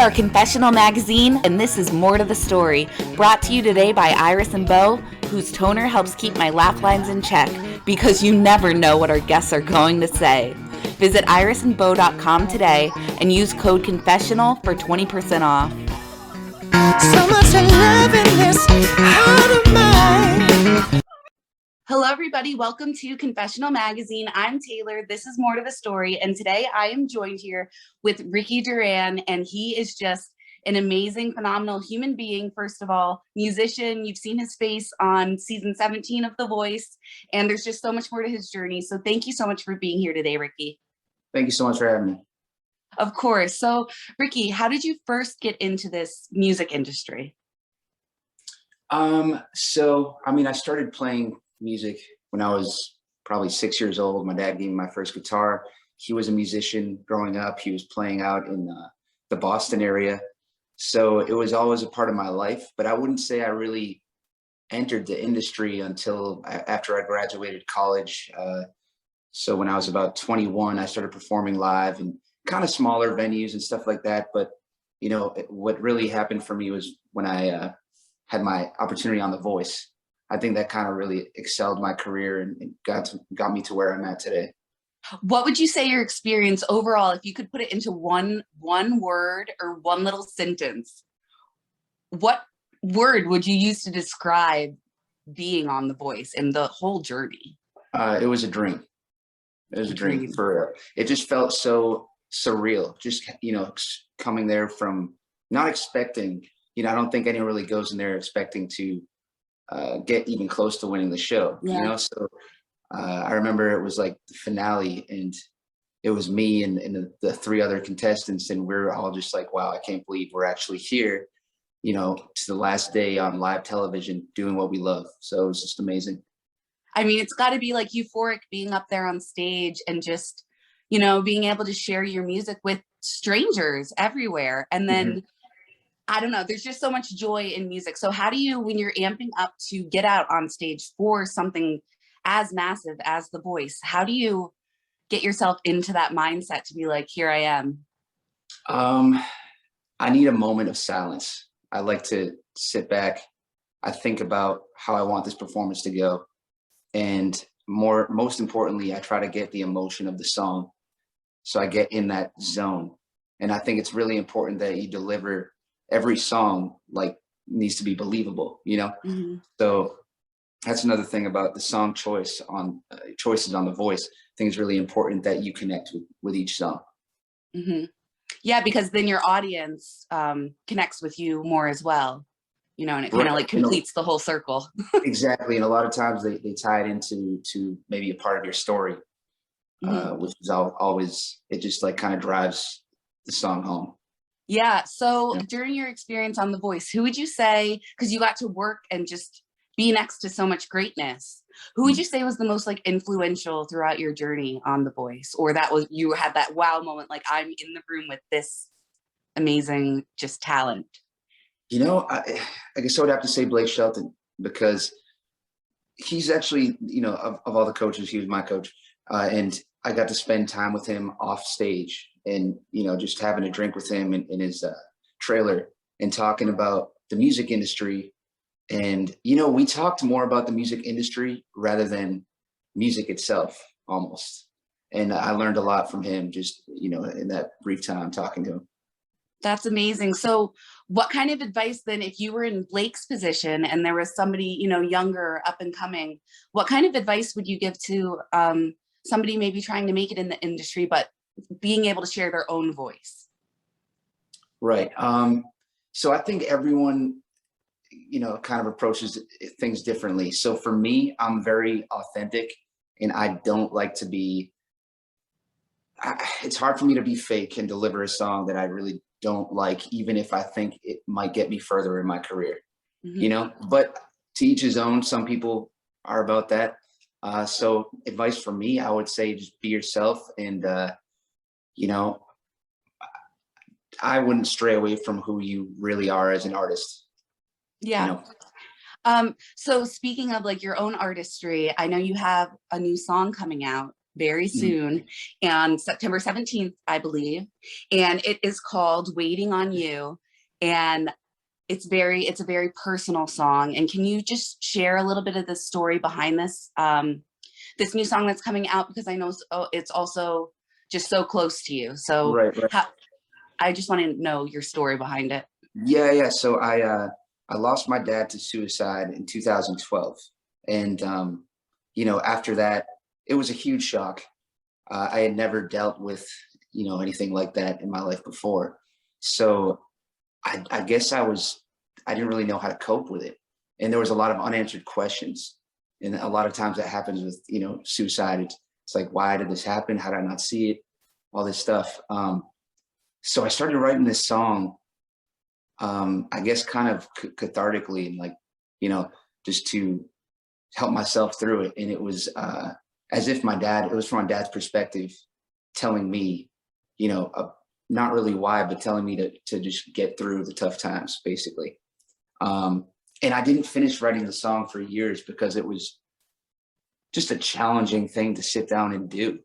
are Confessional Magazine, and this is More to the Story, brought to you today by Iris and Bo, whose toner helps keep my laugh lines in check, because you never know what our guests are going to say. Visit irisandbo.com today and use code CONFESSIONAL for 20% off. So much love in this heart of mine. Hello, everybody. Welcome to Confessional Magazine. I'm Taylor. This is More to the Story. And today I am joined here with Ricky Duran. And he is just an amazing, phenomenal human being. First of all, musician. You've seen his face on season 17 of The Voice. And there's just so much more to his journey. So thank you so much for being here today, Ricky. Thank you so much for having me. Of course. So, Ricky, how did you first get into this music industry? I started playing music when I was probably 6 years old. My dad gave me my first guitar. He was a musician growing up. He was playing out in the Boston area. So it was always a part of my life, but I wouldn't say I really entered the industry until after I graduated college. So when I was about 21, I started performing live in kind of smaller venues and stuff like that. But, you know, what really happened for me was when I had my opportunity on The Voice. I think that kind of really excelled my career and got me to where I'm at today. What would you say your experience overall, if you could put it into one word or one little sentence, what word would you use to describe being on The Voice and the whole journey? It was a dream. It was a dream for real. It just felt so surreal. Just, coming there from not expecting, I don't think anyone really goes in there expecting to get even close to winning the show. Yeah. So I remember it was like the finale, and it was me and the three other contestants, and we were all just like, wow, I can't believe we're actually here, to the last day on live television doing what we love. So it was just amazing. I mean, it's got to be like euphoric being up there on stage and just, being able to share your music with strangers everywhere. And then I don't know, there's just so much joy in music. So how do you, when you're amping up to get out on stage for something as massive as The Voice, how do you get yourself into that mindset to be like, here I am? I need a moment of silence. I like to sit back. I think about how I want this performance to go. And most importantly, I try to get the emotion of the song. So I get in that zone. And I think it's really important that you deliver every song needs to be believable, So that's another thing about the song choices on The Voice. I think it's really important that you connect with each song. Yeah, because then your audience connects with you more as well, and it kind of completes the whole circle. Exactly. And a lot of times they tie it into maybe a part of your story, which is always, it just kind of drives the song home. Yeah. So during your experience on The Voice, who would you say, because you got to work and just be next to so much greatness, who would you say was the most influential throughout your journey on The Voice? Or you had that wow moment, like I'm in the room with this amazing just talent? I guess I would have to say Blake Shelton, because he's actually, of all the coaches, he was my coach. And I got to spend time with him off stage and, just having a drink with him in his trailer and talking about the music industry. And, we talked more about the music industry rather than music itself, almost. And I learned a lot from him just, in that brief time talking to him. That's amazing. So what kind of advice then, if you were in Blake's position and there was somebody, younger, up and coming, what kind of advice would you give to somebody maybe trying to make it in the industry, but being able to share their own voice? Right. So I think everyone, kind of approaches things differently. So for me, I'm very authentic, and I don't like to be, it's hard for me to be fake and deliver a song that I really don't like, even if I think it might get me further in my career, but to each his own. Some people are about that. So advice for me, I would say just be yourself, and, I wouldn't stray away from who you really are as an artist. Yeah. So speaking of your own artistry, I know you have a new song coming out. very soon, and September 17th, I believe. And it is called Waiting on You. And it's a very personal song. And can you just share a little bit of the story behind this, this new song that's coming out? Because I know it's also just so close to you. So Right. I just want to know your story behind it. Yeah. So I lost my dad to suicide in 2012, and after that, it was a huge shock. I had never dealt with anything like that in my life before, so I guess I didn't really know how to cope with it, and there was a lot of unanswered questions, and a lot of times that happens with suicide. It's like, why did this happen? How did I not see it? All this stuff. So I started writing this song, I guess kind of cathartically, and just to help myself through it. And it was as if it was from my dad's perspective, telling me, not really why, but telling me to just get through the tough times, basically. And I didn't finish writing the song for years because it was just a challenging thing to sit down and do,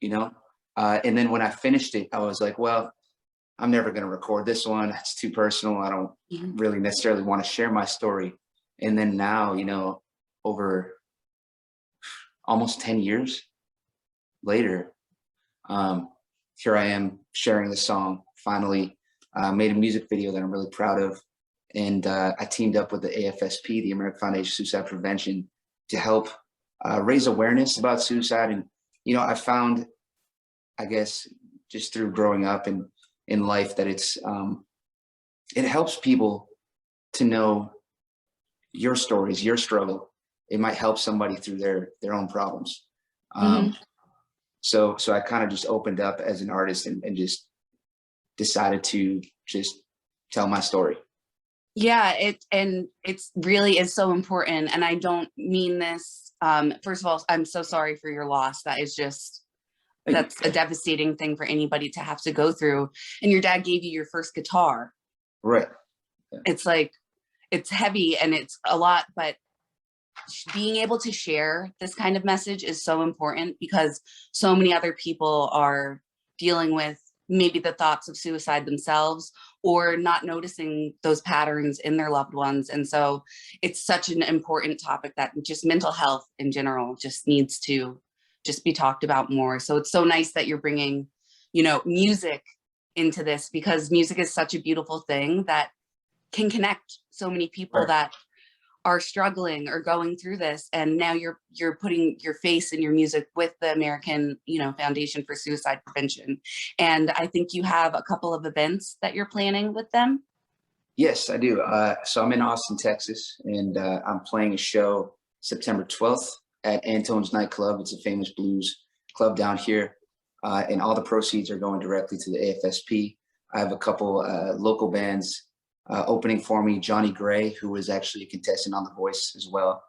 and then when I finished it, I was like, well, I'm never going to record this one. It's too personal. I don't really necessarily want to share my story. And then now, over almost 10 years later, here I am sharing the song. Finally, made a music video that I'm really proud of. And I teamed up with the AFSP, the American Foundation of Suicide Prevention, to help raise awareness about suicide. And, I found, I guess, just through growing up and in life, that it helps people to know your stories, your struggle. It might help somebody through their own problems. So I kind of just opened up as an artist and just decided to just tell my story. Yeah, it's really is so important. And I don't mean this, first of all, I'm so sorry for your loss. That's a devastating thing for anybody to have to go through. And your dad gave you your first guitar. Right. Yeah. It's like, it's heavy and it's a lot, but being able to share this kind of message is so important, because so many other people are dealing with maybe the thoughts of suicide themselves, or not noticing those patterns in their loved ones. And so it's such an important topic that just mental health in general just needs to just be talked about more. So it's so nice that you're bringing, music into this, because music is such a beautiful thing that can connect so many people that are struggling or going through this. And now you're putting your face in your music with the American, Foundation for Suicide Prevention. And I think you have a couple of events that you're planning with them. Yes, I do. So I'm in Austin, Texas, and I'm playing a show September 12th at Antone's Nightclub. It's a famous blues club down here. And all the proceeds are going directly to the AFSP. I have a couple local bands opening for me, Johnny Gray, who was actually a contestant on The Voice as well,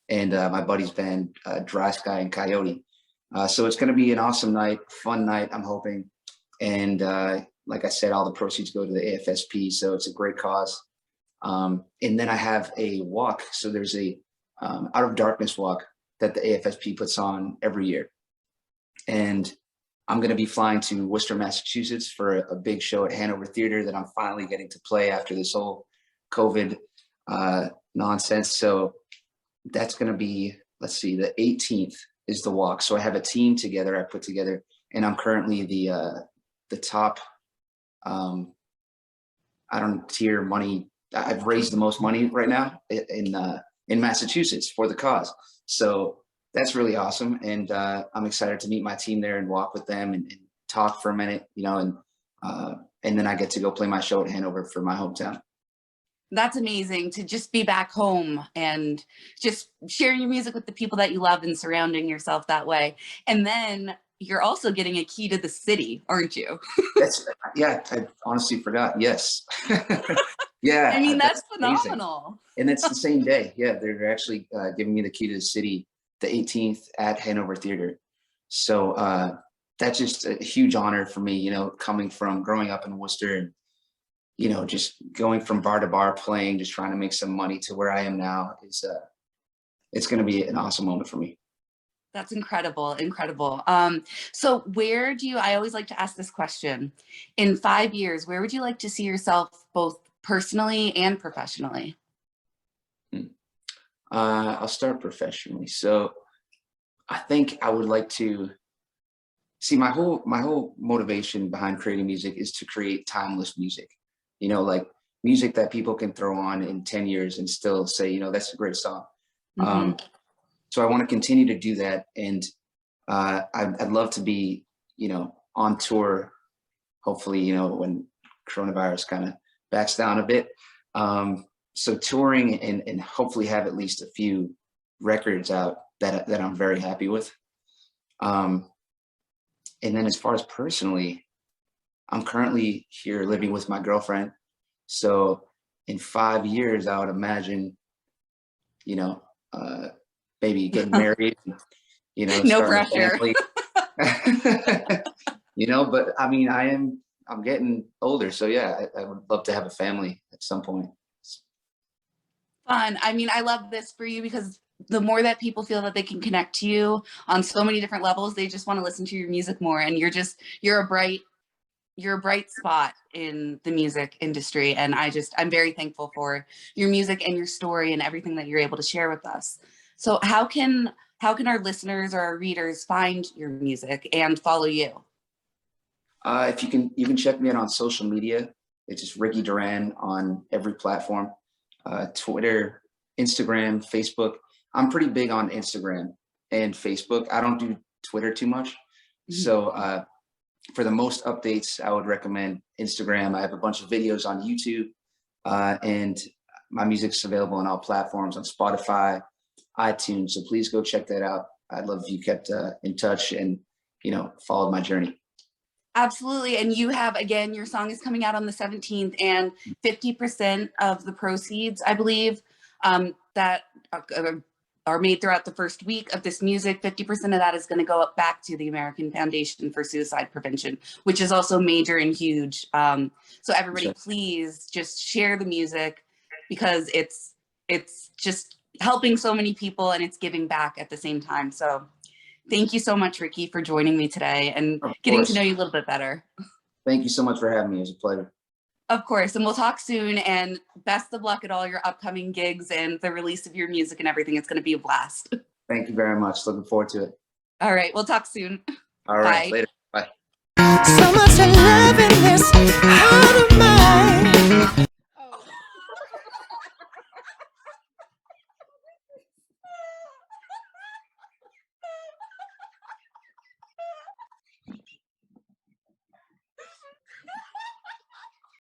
and my buddy's band, Dry Sky and Coyote. So it's going to be an awesome night, fun night, I'm hoping. And like I said, all the proceeds go to the AFSP, so it's a great cause. And then I have a walk. So there's a Out of Darkness walk that the AFSP puts on every year. And I'm going to be flying to Worcester, Massachusetts for a big show at Hanover Theater that I'm finally getting to play after this whole COVID nonsense. So that's going to be, let's see, the 18th is the walk. So I have a team together I put together, and I'm currently the top, tier money. I've raised the most money right now in Massachusetts for the cause. So that's really awesome. And I'm excited to meet my team there and walk with them and talk for a minute, and then I get to go play my show at Hanover for my hometown. That's amazing, to just be back home and just sharing your music with the people that you love and surrounding yourself that way. And then you're also getting a key to the city, aren't you? Yeah, I honestly forgot. Yes. Yeah. I mean, that's phenomenal. Amazing. And it's the same day. Yeah, they're actually giving me the key to the city the 18th at Hanover Theater. So that's just a huge honor for me, coming from growing up in Worcester and, just going from bar to bar playing, just trying to make some money, to where I am now is it's going to be an awesome moment for me. That's incredible, incredible. So where do you, I always like to ask this question, in 5 years, where would you like to see yourself both personally and professionally? I'll start professionally. So I think I would like to see my whole motivation behind creating music is to create timeless music. You know, like music that people can throw on in 10 years and still say, you know, that's a great song. Mhm. So I want to continue to do that. And I'd love to be, you know, on tour, hopefully, you know, when coronavirus kind of backs down a bit. So touring and hopefully have at least a few records out that I'm very happy with. And then as far as personally, I'm currently here living with my girlfriend. So in 5 years, I would imagine, you know, maybe getting married, you know, No starting a pressure. family. You know, but I mean, I'm getting older. So yeah, I would love to have a family at some point. Fun. I mean, I love this for you because the more that people feel that they can connect to you on so many different levels, they just want to listen to your music more. And you're a bright spot in the music industry. And I'm very thankful for your music and your story and everything that you're able to share with us. So how can our listeners or our readers find your music and follow you? If you can check me out on social media. It's just Ricky Duran on every platform, Twitter, Instagram, Facebook. I'm pretty big on Instagram and Facebook. I don't do Twitter too much. So for the most updates, I would recommend Instagram. I have a bunch of videos on YouTube, and my music's available on all platforms, on Spotify, iTunes. So please go check that out. I'd love if you kept in touch and, you know, followed my journey. Absolutely. And you have, again, your song is coming out on the 17th, and 50% of the proceeds, I believe, that are made throughout the first week of this music, 50% of that is going to go up back to the American Foundation for Suicide Prevention, which is also major and huge. So everybody, Sure. please just share the music, because it's just helping so many people and it's giving back at the same time. So thank you so much, Ricky, for joining me today and Of getting to course. know you a little bit better. Thank you so much for having me. It was a pleasure. Of course, and we'll talk soon, and best of luck at all your upcoming gigs and the release of your music and everything. It's going to be a blast. Thank you very much. Looking forward to it. All right, we'll talk soon. All right, Bye. later. Bye. So much love in this heart of mine.